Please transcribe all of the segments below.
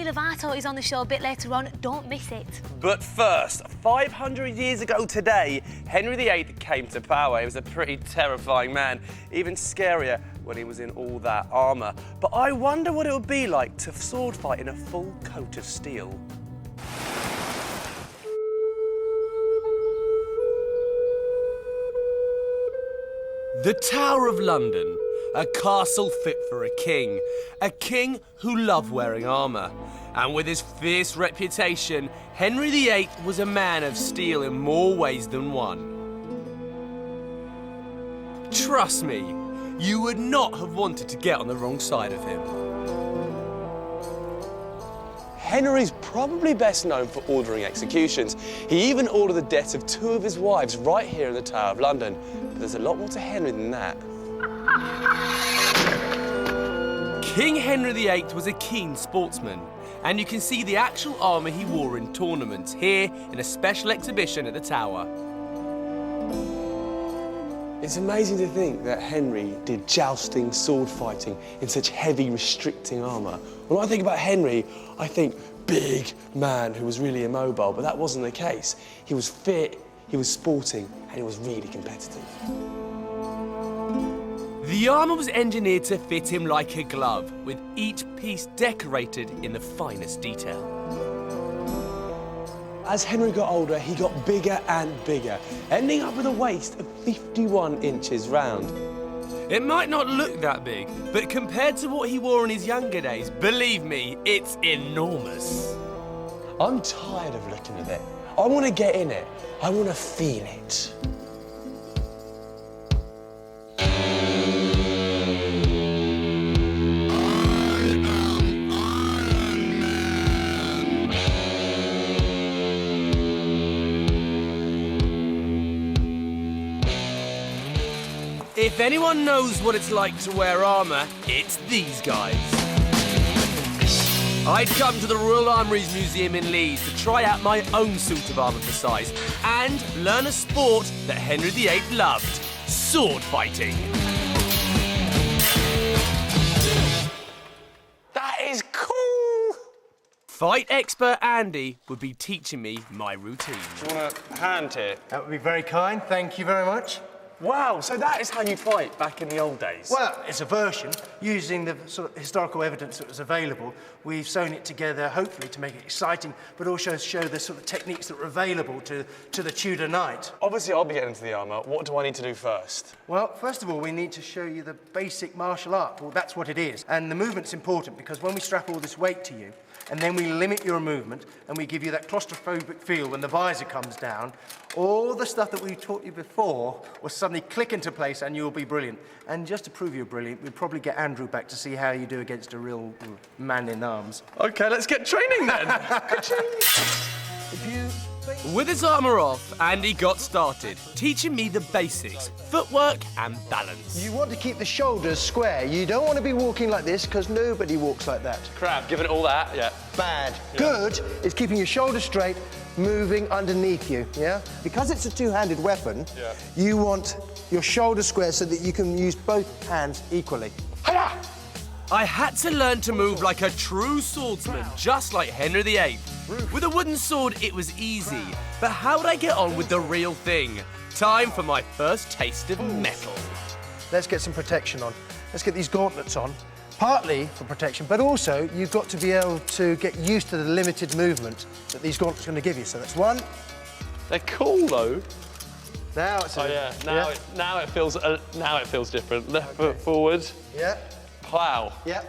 Demi Lovato is on the show a bit later on. Don't miss it. But first, 500 years ago today, Henry VIII came to power. He was a pretty terrifying man, even scarier when he was in all that armour. But I wonder what it would be like to sword fight in a full coat of steel. The Tower of London, a castle fit for a king who loved wearing armour. And with his fierce reputation, Henry VIII was a man of steel in more ways than one. Trust me, you would not have wanted to get on the wrong side of him. Henry's probably best known for ordering executions. He even ordered the deaths of 2 of his wives right here in the Tower of London. But there's a lot more to Henry than that. King Henry VIII was a keen sportsman, and you can see the actual armour he wore in tournaments here in a special exhibition at the Tower. It's amazing to think that Henry did jousting, sword fighting in such heavy, restricting armour. When I think about Henry, I think big man who was really immobile, but that wasn't the case. He was fit, he was sporting, and he was really competitive. The armour was engineered to fit him like a glove, with each piece decorated in the finest detail. As Henry got older, he got bigger and bigger, ending up with a waist of 51 inches round. It might not look that big, but compared to what he wore in his younger days, believe me, it's enormous. I'm tired of looking at it. I want to get in it. I want to feel it. If anyone knows what it's like to wear armour, it's these guys. I'd come to the Royal Armouries Museum in Leeds to try out my own suit of armour for size and learn a sport that Henry VIII loved, sword fighting. That is cool! Fight expert Andy would be teaching me my routine. Do you want a hand here? That would be very kind, thank you very much. Wow, so that is how you fight back in the old days? Well, it's a version. Using the sort of historical evidence that was available, we've sewn it together, hopefully, to make it exciting, but also show the sort of techniques that were available to the Tudor knight. Obviously, I'll be getting into the armour. What do I need to do first? Well, first of all, we need to show you the basic martial art. Well, that's what it is. And the movement's important, because when we strap all this weight to you, and then we limit your movement, and we give you that claustrophobic feel when the visor comes down, all the stuff that we taught you before will suddenly click into place, and you'll be brilliant. And just to prove you're brilliant, we'll probably get Andrew back to see how you do against a real man in arms. OK, let's get training then. With his armour off, Andy got started, teaching me the basics, footwork and balance. You want to keep the shoulders square. You don't want to be walking like this, because nobody walks like that. Crab, give it all that, yeah. Bad. Yeah. Good is keeping your shoulders straight, moving underneath you, yeah? Because it's a two-handed weapon, you want your shoulders square so that you can use both hands equally. Hi-ya! I had to learn to move like a true swordsman, just like Henry VIII. With a wooden sword, it was easy, but how would I get on with the real thing? Time for my first taste of metal. Let's get some protection on. Let's get these gauntlets on. Partly for protection, but also you've got to be able to get used to the limited movement that these gauntlets are going to give you. So that's one. They're cool, though. Now it's now it feels different. Left foot forward. Yeah. Plow. Yeah.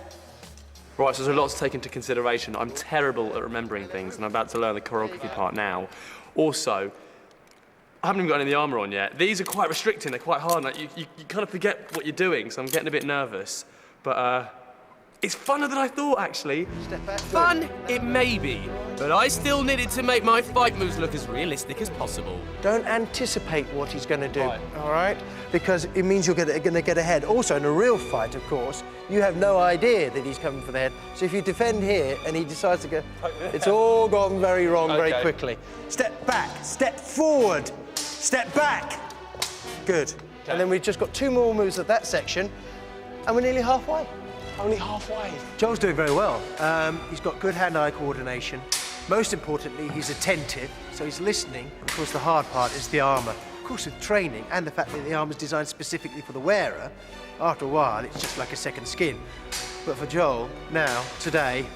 Right, so there's a lot to take into consideration. I'm terrible at remembering things, and I'm about to learn the choreography part now. Also, I haven't even got any of the armour on yet. These are quite restricting, they're quite hard. Like, you kind of forget what you're doing, so I'm getting a bit nervous. But it's funner than I thought, actually. Step back. Fun it may be, but I still needed to make my fight moves look as realistic as possible. Don't anticipate what he's going to do, Right. all right? Because it means you're going to get ahead. Also, in a real fight, of course, you have no idea that he's coming for the head. So if you defend here and he decides to go, it's all gone very wrong very quickly. Step back, step forward, step back. Good. And then we've just got 2 more moves at that section, and we're nearly halfway. Only halfway. Joel's doing very well. He's got good hand-eye coordination. Most importantly, he's attentive, so he's listening. Of course, the hard part is the armour. Of course, with training and the fact that the armour's designed specifically for the wearer, after a while, it's just like a second skin. But for Joel, now, today,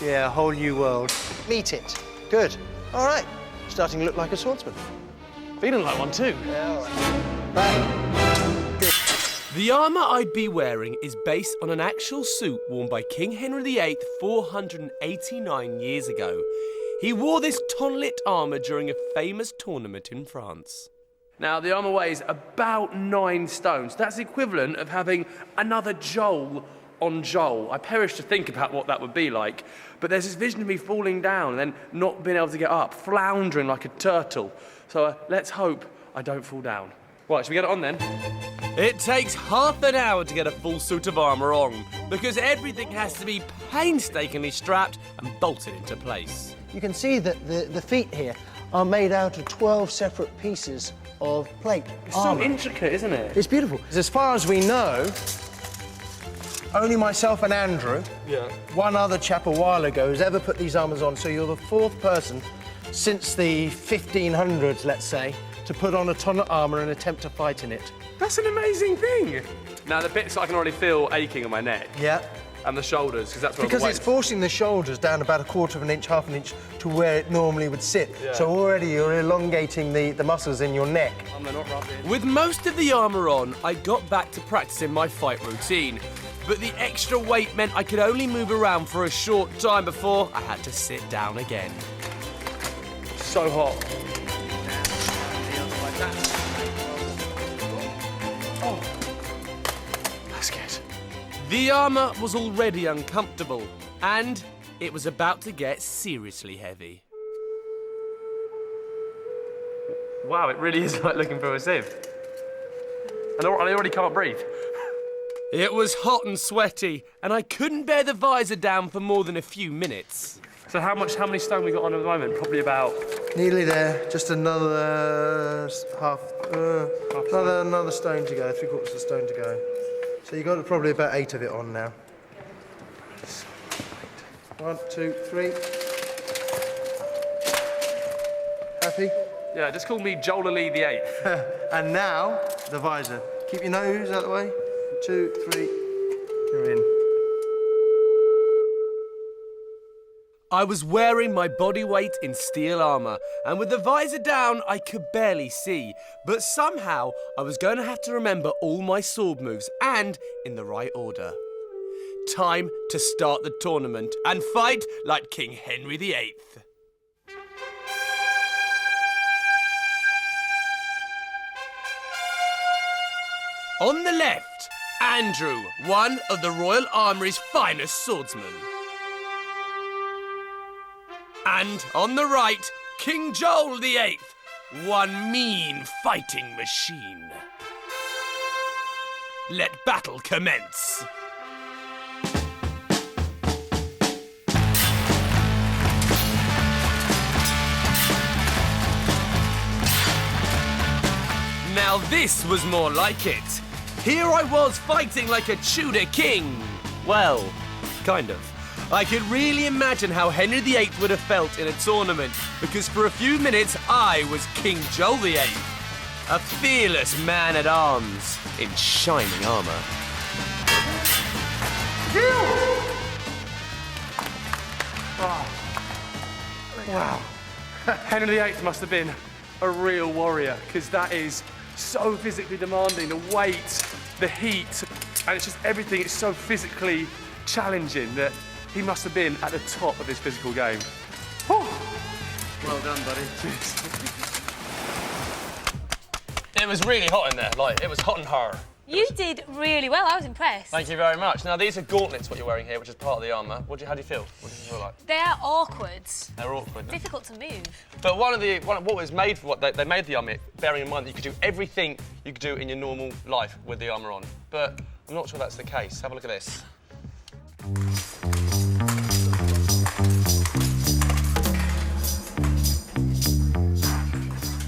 yeah, a whole new world. Meet it. Good. All right. Starting to look like a swordsman. Feeling like one too. Yeah, all right. Right. Good. The armour I'd be wearing is based on an actual suit worn by King Henry VIII 489 years ago. He wore this tonlet armour during a famous tournament in France. Now, the armour weighs about 9 stones. That's the equivalent of having another Joel on Joel. I perish to think about what that would be like. But there's this vision of me falling down and then not being able to get up, floundering like a turtle. So let's hope I don't fall down. Right, should we get it on then? It takes half an hour to get a full suit of armour on, because everything has to be painstakingly strapped and bolted into place. You can see that the feet here are made out of 12 separate pieces of plate. It's so intricate, isn't it? It's beautiful. As far as we know, only myself and Andrew, one other chap a while ago, has ever put these armours on, so you're the 4th person since the 1500s, let's say, to put on a tonlet armour and attempt to fight in it. That's an amazing thing. Now, the bits I can already feel aching on my neck. Yeah. And the shoulders, because that's where Because the it's forcing the shoulders down about 1/4 of an inch, half an inch, to where it normally would sit. Yeah. So already you're elongating the muscles in your neck. they're not rubbing. With most of the armour on, I got back to practicing my fight routine. But the extra weight meant I could only move around for a short time before I had to sit down again. So hot. Oh, that's good. The armour was already uncomfortable, and it was about to get seriously heavy. Wow, it really is like looking through a sieve. And I already can't breathe. It was hot and sweaty, and I couldn't bear the visor down for more than a few minutes. So how many stone we got on at the moment? Probably about... Nearly there. Just another another stone to go. 3/4 of a stone to go. So you got probably about 8 of it on now. 1, 2, 3. Happy? Yeah, just call me Joel Ali the 8th. And now the visor. Keep your nose out of the way. 2, 3. You're in. I was wearing my body weight in steel armour, and with the visor down, I could barely see. But somehow, I was going to have to remember all my sword moves, and in the right order. Time to start the tournament and fight like King Henry VIII. On the left, Andrew, one of the Royal Armoury's finest swordsmen. And on the right, King Joel VIII, one mean fighting machine. Let battle commence. Now this was more like it. Here I was fighting like a Tudor king. Well, kind of. I could really imagine how Henry VIII would have felt in a tournament, because for a few minutes I was King Joel VIII, a fearless man-at-arms in shining armour. Wow. Henry VIII must have been a real warrior, because that is so physically demanding. The weight, the heat, and it's just everything. It's so physically challenging that he must have been at the top of his physical game. Whew. Well done, buddy. It was really hot in there. Like, it was hot and hard. You did really well. I was impressed. Thank you very much. Now, these are gauntlets, what you're wearing here, which is part of the armour. How do you feel? What do you feel like? They are awkward. They're awkward. Difficult to move. But what was made for what they made the armour, bearing in mind that you could do everything you could do in your normal life with the armour on. But I'm not sure that's the case. Have a look at this.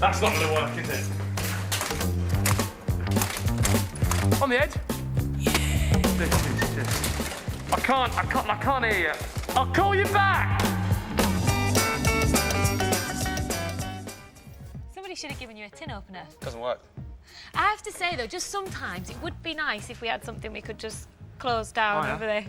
That's not going to work, is it? On the edge? Yeah. This is just I can't hear you. I'll call you back! Somebody should have given you a tin opener. Doesn't work. I have to say, though, just sometimes it would be nice if we had something we could just close down over there.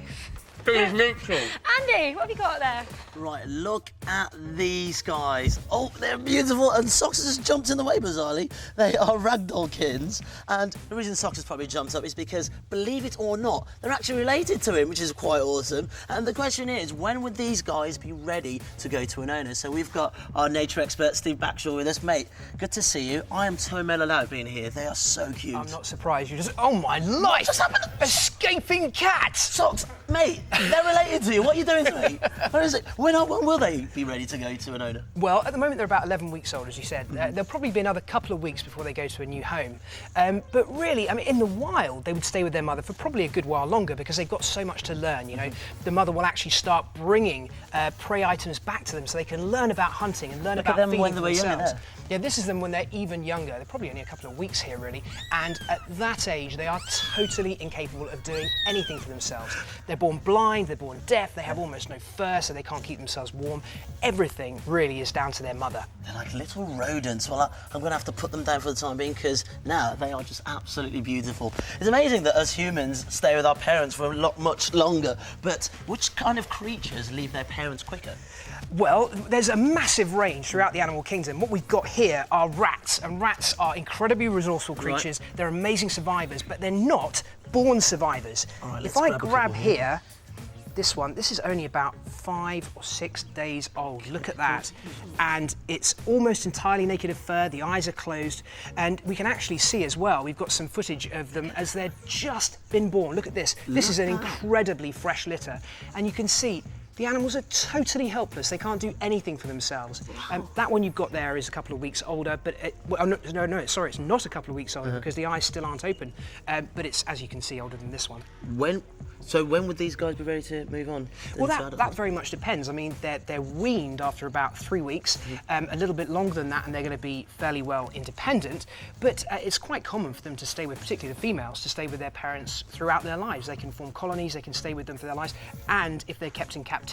Andy, what have you got there? Right, look at these guys. Oh, they're beautiful, and Socks has just jumped in the way, bizarrely. They are ragdoll kittens, and the reason Socks has probably jumped up is because, believe it or not, they're actually related to him, which is quite awesome. And the question is, when would these guys be ready to go to an owner? So we've got our nature expert, Steve Backshaw, with us. Mate, good to see you. I am so mellowed out being here. They are so cute. I'm not surprised. You just... Oh, my life! What's happened? Escaping cat! Socks, mate, they're related to you. What are you doing to me? Where is it? When will they be ready to go to an owner? Well, at the moment, they're about 11 weeks old, as you said. There'll probably be another couple of weeks before they go to a new home. But really, I mean, in the wild, they would stay with their mother for probably a good while longer because they've got so much to learn, you know. The mother will actually start bringing prey items back to them so they can learn about hunting and learn about them feeding when they were younger themselves. there. Yeah, this is them when they're even younger. They're probably only a couple of weeks here, really. And at that age, they are totally incapable of doing anything for themselves. They're born blind, they're born deaf, they have almost no fur, so they can't keep themselves warm. Everything really is down to their mother. They're like little rodents. Well, I'm going to have to put them down for the time being because now they are just absolutely beautiful. It's amazing that us humans stay with our parents for much longer, but which kind of creatures leave their parents quicker? Well, there's a massive range throughout the animal kingdom. What we've got here are rats, and rats are incredibly resourceful creatures. Right. They're amazing survivors, but they're not born survivors. All right, if I grab here, this one, this is only about 5 or 6 days old. Look at that. And it's almost entirely naked of fur, the eyes are closed, and we can actually see as well, we've got some footage of them as they're just been born. Look at this. This is an incredibly fresh litter, and you can see the animals are totally helpless. They can't do anything for themselves. That one you've got there is a couple of weeks older, but sorry, it's not a couple of weeks older because the eyes still aren't open. But it's, as you can see, older than this one. When would these guys be ready to move on? Well, that very much depends. I mean, they're weaned after about 3 weeks, a little bit longer than that, and they're going to be fairly well independent. But it's quite common for them to stay with, particularly the females, to stay with their parents throughout their lives. They can form colonies, they can stay with them for their lives, and if they're kept in captivity,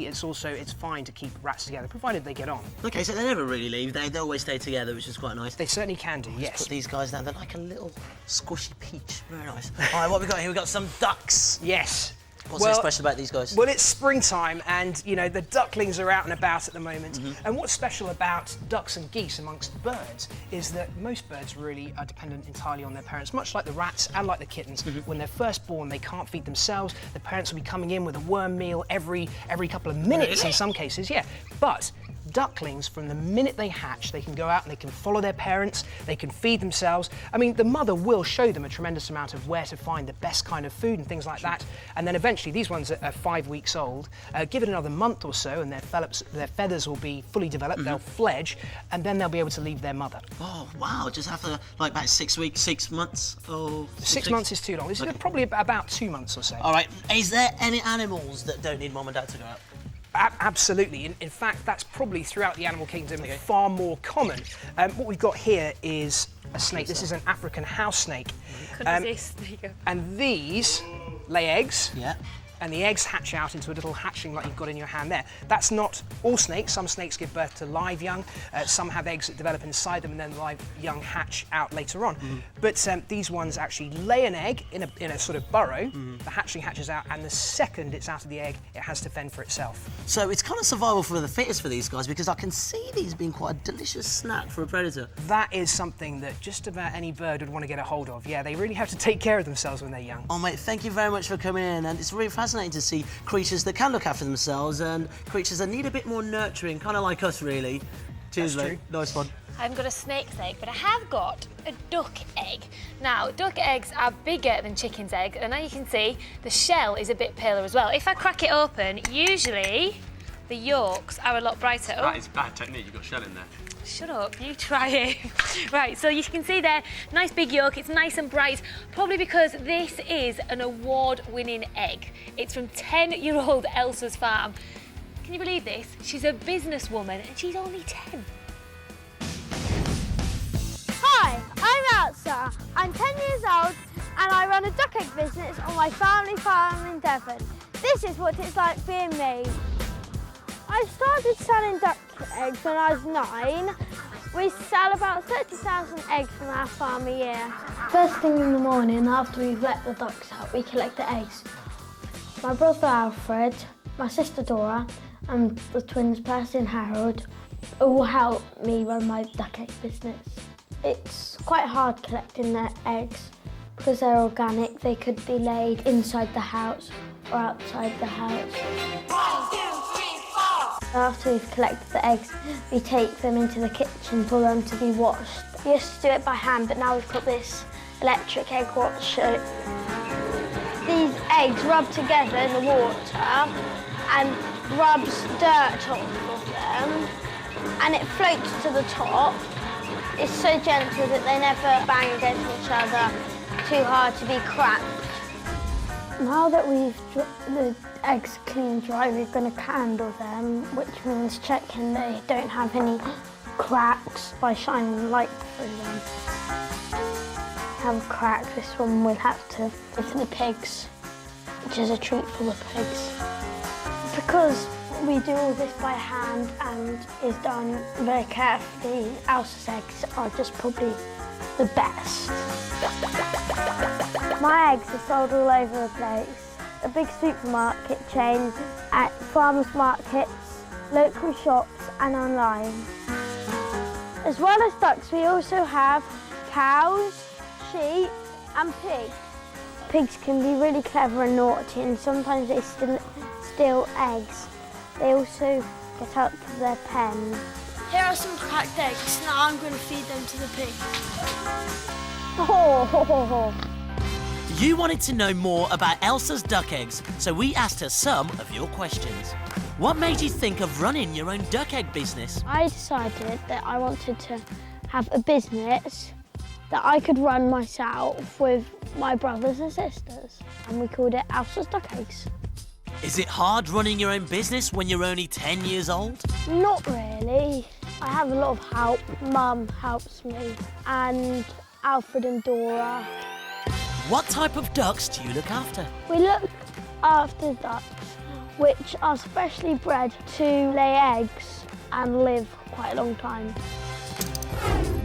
it's fine to keep rats together, provided they get on. Okay, so they never really leave. They always stay together, which is quite nice. They certainly can do, yes. Put these guys down. They're like a little squishy peach. Very nice. All right, what we got here? We got some ducks. Yes. What's so special about these guys? Well, it's springtime, and you know the ducklings are out and about at the moment. And what's special about ducks and geese amongst birds is that most birds really are dependent entirely on their parents, much like the rats and like the kittens. When they're first born, they can't feed themselves. The parents will be coming in with a worm meal every couple of minutes in some cases. Yeah, but ducklings, from the minute they hatch, they can go out and they can follow their parents, they can feed themselves. I mean, the mother will show them a tremendous amount of where to find the best kind of food and things like that. And then eventually, these ones are 5 weeks old. Give it another month or so and their feathers will be fully developed, they'll fledge, and then they'll be able to leave their mother. Oh, wow, just after like about 6 weeks, 6 months? Oh, 6 months is too long. This is probably about 2 months or so. All right, is there any animals that don't need mum and dad to go out? Absolutely. In fact, that's probably throughout the animal kingdom far more common. What we've got here is a snake. This is an African house snake. Couldn't resist. There you go. And these lay eggs. Yeah. And the eggs hatch out into a little hatchling like you've got in your hand there. That's not all snakes. Some snakes give birth to live young. Some have eggs that develop inside them and then the live young hatch out later on. But these ones actually lay an egg in a sort of burrow. The hatchling hatches out, and the second it's out of the egg, it has to fend for itself. So it's kind of survival for the fittest for these guys, because I can see these being quite a delicious snack for a predator. That is something that just about any bird would want to get a hold of. Yeah, they really have to take care of themselves when they're young. Oh, mate, thank you very much for coming in, and it's really fascinating to see creatures that can look after themselves and creatures that need a bit more nurturing, kind of like us, really. Cheers, mate. Nice one. I haven't got a snake's egg, but I have got a duck egg. Now, duck eggs are bigger than chicken's egg, and now you can see the shell is a bit paler as well. If I crack it open, usually the yolks are a lot brighter. That is bad technique, you've got shell in there. Shut up, you try it. Right, so you can see there, nice big yolk, it's nice and bright, probably because this is an award-winning egg. It's from 10-year-old Elsa's farm. Can you believe this? She's a businesswoman and she's only 10. Hi, I'm Elsa. I'm 10 years old and I run a duck egg business on my family farm in Devon. This is what it's like being me. I started selling duck eggs when I was 9. We sell about 30,000 eggs from our farm a year. First thing in the morning, after we've let the ducks out, we collect the eggs. My brother Alfred, my sister Dora, and the twins Percy and Harold all help me run my duck egg business. It's quite hard collecting their eggs because they're organic. They could be laid inside the house or outside the house. 1, 2, 3, 4. After we've collected the eggs, we take them into the kitchen for them to be washed. We used to do it by hand, but now we've got this electric egg washer. These eggs rub together in the water and rubs dirt off of them, and it floats to the top. It's so gentle that they never bang against each other too hard to be cracked. Now that the eggs clean dry, we're going to candle them, which means checking they don't have any cracks by shining light through them. Have cracks, this one we'll have to give to the pigs, which is a treat for the pigs. Because we do all this by hand and is done very carefully, Elsa's eggs are just probably the best. My eggs are sold all over the place. A big supermarket chain, at farmers markets, local shops and online. As well as ducks, we also have cows, sheep and pigs. Pigs can be really clever and naughty, and sometimes they steal eggs. They also get out to their pen. Here are some cracked eggs. Now I'm going to feed them to the pigs. You wanted to know more about Elsa's duck eggs, so we asked her some of your questions. What made you think of running your own duck egg business? I decided that I wanted to have a business that I could run myself with my brothers and sisters, and we called it Elsa's Duck Eggs. Is it hard running your own business when you're only 10 years old? Not really. I have a lot of help. Mum helps me, and Alfred and Dora. What type of ducks do you look after? We look after ducks which are specially bred to lay eggs and live quite a long time.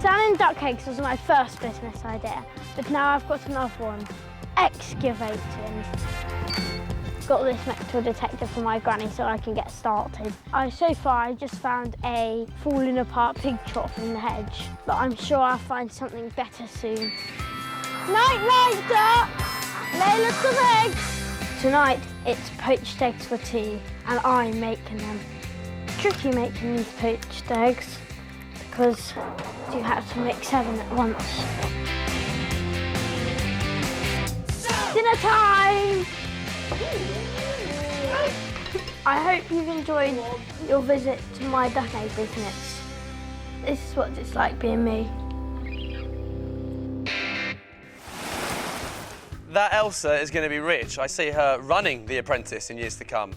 Selling duck eggs was my first business idea, but now I've got another one, excavating. Got this metal detector for my granny so I can get started. So far I just found a falling apart pig trough in the hedge, but I'm sure I'll find something better soon. Night, night, duck! Lay lots of eggs! Tonight it's poached eggs for tea, and I'm making them. Tricky making these poached eggs because you have to make 7 at once. Dinner time! I hope you've enjoyed your visit to my duck egg business. This is what it's like being me. That Elsa is going to be rich. I see her running The Apprentice in years to come.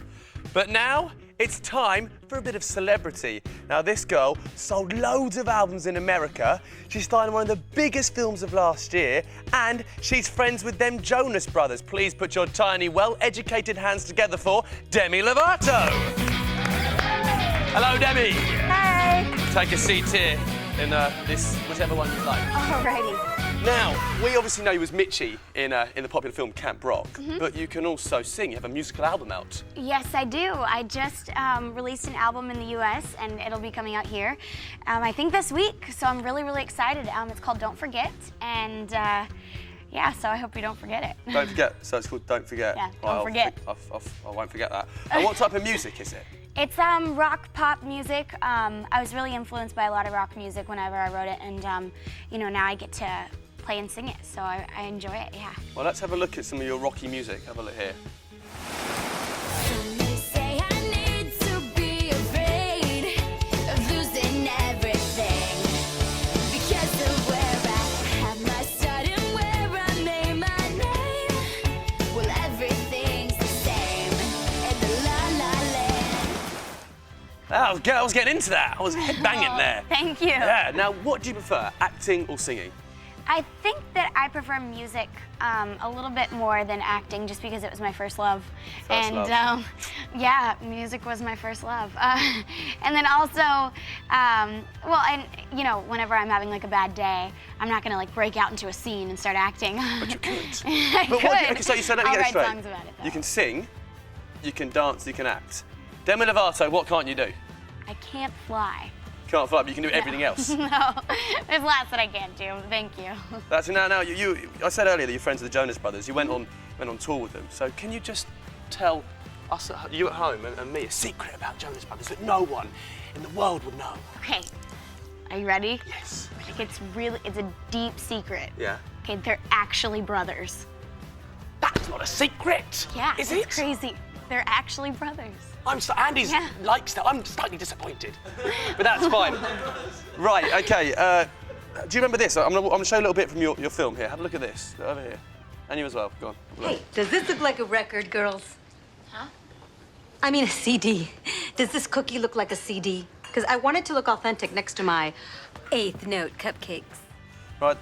But now, it's time for a bit of celebrity. Now, this girl sold loads of albums in America. She starred in one of the biggest films of last year, and she's friends with them Jonas Brothers. Please put your tiny, well-educated hands together for Demi Lovato. Hello, Demi. Hey. Take a seat here in this, whichever one you like. Alrighty. Now, we obviously know you as Mitchie in the popular film Camp Rock, but you can also sing. You have a musical album out. Yes, I do. I just released an album in the US, and it'll be coming out here, I think this week, so I'm really, really excited. It's called Don't Forget, and yeah, so I hope you don't forget it. Don't Forget, so it's called Don't Forget. Yeah, don't forget. I won't forget that. And what type of music is it? It's rock pop music. I was really influenced by a lot of rock music whenever I wrote it, and you know, now I get to play and sing it, so I enjoy it, yeah. Well, let's have a look at some of your rocky music. Have a look here. I was getting into that. I was headbanging there. Thank you. Yeah, now what do you prefer, acting or singing? I think that I prefer music a little bit more than acting, just because it was my first love. Yeah, music was my first love. And then also, well, and you know, whenever I'm having like a bad day, I'm not gonna like break out into a scene and start acting. But you could. I But could. okay, so you said, let me I'll get it write straight. songs about it, though. You can sing, you can dance, you can act. Demi Lovato, what can't you do? I can't fly. Can't fly, but you can do everything else. No, there's lots that I can't do. Thank you. That's now. I said earlier that you're friends with the Jonas Brothers. You went on tour with them. So can you just tell us, you at home, and me, a secret about Jonas Brothers that no one in the world would know? Okay, are you ready? Yes. Like it's a deep secret. Yeah. Okay, they're actually brothers. That's not a secret. Yeah, Is it's it? crazy. They're actually brothers. Andy Yeah. likes that. I'm slightly disappointed, but that's fine. Right. Okay. Do you remember this? I'm gonna show you a little bit from your film here. Have a look at this over here, and you as well. Go on. Hey, does this look like a record, girls? Huh? I mean a CD. Does this cookie look like a CD? Because I want it to look authentic next to my 8th Note cupcakes. Right.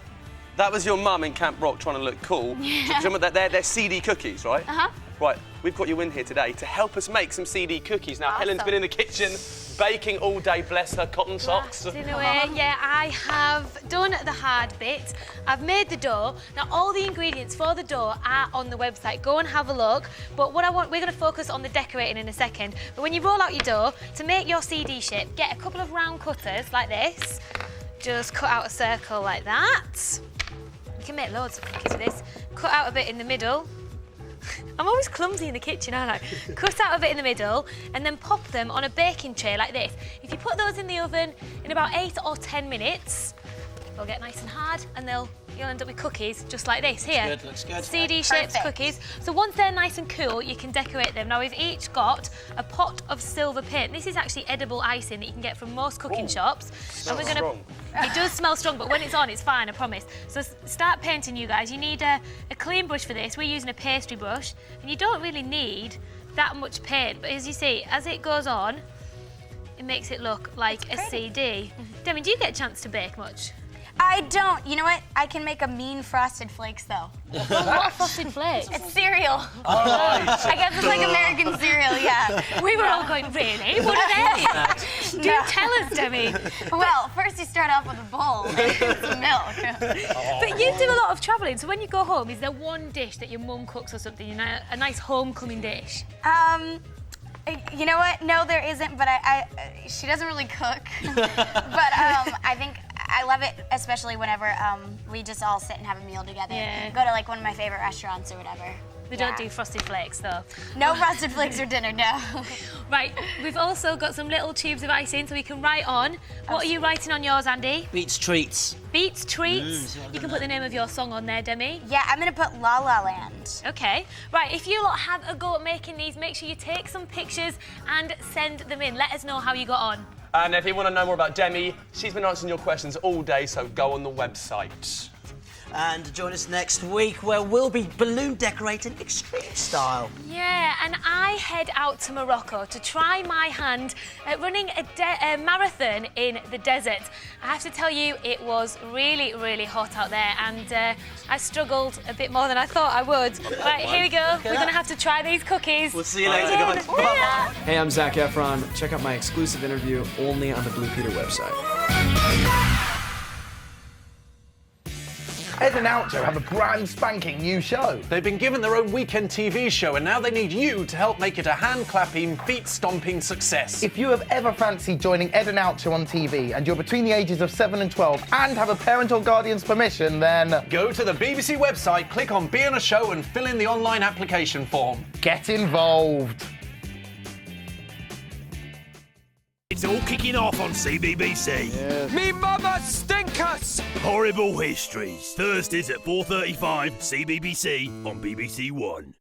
That was your mum in Camp Rock trying to look cool. Do you remember that? They're CD cookies, right? Uh-huh. Right, we've got you in here today to help us make some CD cookies. Now, Awesome. Helen's been in the kitchen baking all day, bless her cotton socks. In a way, yeah, I have done the hard bit. I've made the dough. Now, all the ingredients for the dough are on the website. Go and have a look. But what we're going to focus on the decorating in a second. But when you roll out your dough, to make your CD shape, get a couple of round cutters like this. Just cut out a circle like that. You can make loads of cookies with this. Cut out a bit in the middle. I'm always clumsy in the kitchen, aren't I? Cut out a bit in the middle and then pop them on a baking tray like this. If you put those in the oven in about 8 or 10 minutes, they'll get nice and hard and you'll end up with cookies just like this here. Looks good. CD-shaped Perfect. cookies. So once they're nice and cool, you can decorate them. Now we've each got a pot of silver paint. This is actually edible icing that you can get from most cooking shops. Smells strong. It does smell strong, but when it's on, it's fine, I promise. So start painting, you guys. You need a clean brush for this. We're using a pastry brush, and you don't really need that much paint. But as you see, as it goes on, it makes it look like a CD. Demi, do you get a chance to bake much? I don't. You know what? I can make a mean Frosted Flakes, though. What are frosted flakes? It's cereal. I guess it's like American cereal, yeah. We were all going, really? What are they? Do tell us, Demi. Well, first you start off with a bowl and some milk. But you do a lot of travelling, so when you go home, is there one dish that your mum cooks or something, a nice homecoming dish? You know what? No, there isn't, but she doesn't really cook. But I think I love it, especially whenever we just all sit and have a meal together. Yeah. Go to like one of my favorite restaurants or whatever. We don't do frosted flakes, though. No Frosted Flakes for dinner, no. Right, we've also got some little tubes of icing so we can write on. What are you writing on yours, Andy? Beats treats. Beats Treats. You can put the name of your song on there, Demi. Yeah, I'm gonna put La La Land. Okay. Right, if you lot have a go at making these, make sure you take some pictures and send them in. Let us know how you got on. And if you want to know more about Demi, she's been answering your questions all day, so go on the website. And join us next week where we'll be balloon decorating extreme style. Yeah, and I head out to Morocco to try my hand at running a marathon in the desert. I have to tell you, it was really, really hot out there, and I struggled a bit more than I thought I would. Right, here we go. We're going to have to try these cookies. We'll see you later, guys. Bye. Hey, I'm Zac Efron. Check out my exclusive interview only on the Blue Peter website. Ed and Oucho have a brand spanking new show. They've been given their own weekend TV show and now they need you to help make it a hand-clapping, feet-stomping success. If you have ever fancied joining Ed and Oucho on TV and you're between the ages of 7 and 12 and have a parent or guardian's permission, then go to the BBC website, click on Be on a Show and fill in the online application form. Get involved. It's all kicking off on CBBC. Yes. Me mother stinkers! Horrible Histories. Thursdays at 4:35, CBBC on BBC One.